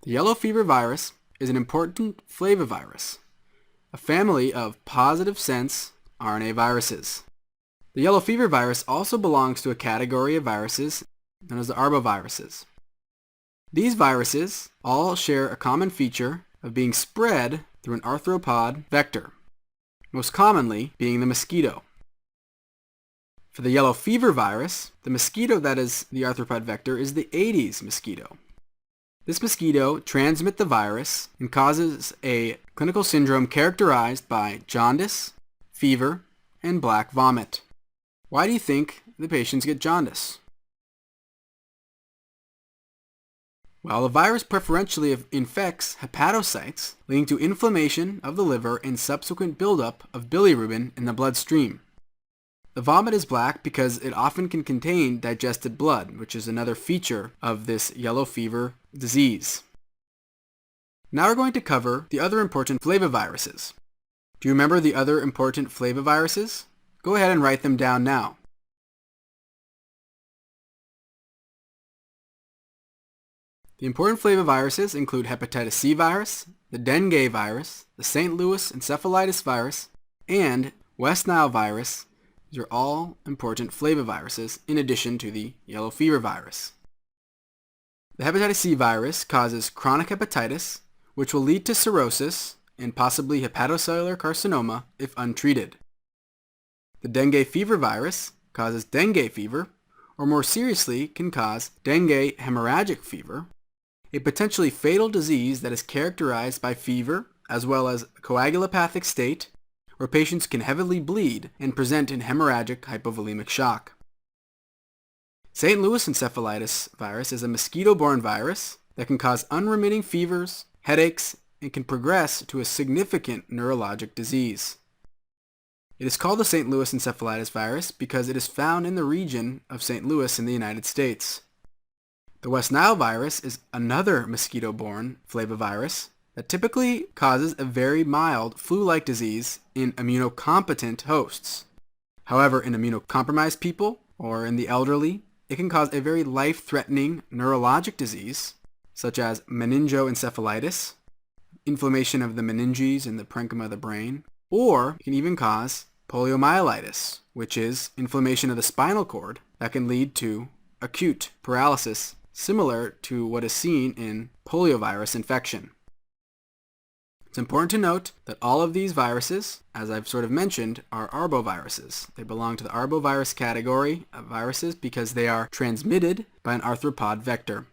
The yellow fever virus is an important flavivirus, a family of positive sense RNA viruses. The yellow fever virus also belongs to a category of viruses known as the arboviruses. These viruses all share a common feature of being spread through an arthropod vector, most commonly being the mosquito. For the yellow fever virus, the mosquito that is the arthropod vector is the Aedes mosquito. This mosquito transmits the virus and causes a clinical syndrome characterized by jaundice, fever, and black vomit. Why do you think the patients get jaundice? Well, the virus preferentially infects hepatocytes, leading to inflammation of the liver and subsequent buildup of bilirubin in the bloodstream. The vomit is black because it often can contain digested blood, which is another feature of this yellow fever disease. Now we're going to cover the other important flaviviruses. Do you remember the other important flaviviruses? Go ahead and write them down now. The important flaviviruses include hepatitis C virus, the dengue virus, the St. Louis encephalitis virus, and West Nile virus. These are all important flaviviruses in addition to the yellow fever virus. The hepatitis C virus causes chronic hepatitis, which will lead to cirrhosis and possibly hepatocellular carcinoma if untreated. The dengue fever virus causes dengue fever, or more seriously can cause dengue hemorrhagic fever, a potentially fatal disease that is characterized by fever as well as a coagulopathic state, where patients can heavily bleed and present in hemorrhagic hypovolemic shock. St. Louis encephalitis virus is a mosquito-borne virus that can cause unremitting fevers, headaches, and can progress to a significant neurologic disease. It is called the St. Louis encephalitis virus because it is found in the region of St. Louis in the United States. The West Nile virus is another mosquito-borne flavivirus that typically causes a very mild flu-like disease in immunocompetent hosts. However, in immunocompromised people or in the elderly, it can cause a very life-threatening neurologic disease, such as meningoencephalitis, inflammation of the meninges and the parenchyma of the brain, or it can even cause poliomyelitis, which is inflammation of the spinal cord that can lead to acute paralysis, similar to what is seen in poliovirus infection. It's important to note that all of these viruses, as I've sort of mentioned, are arboviruses. They belong to the arbovirus category of viruses because they are transmitted by an arthropod vector.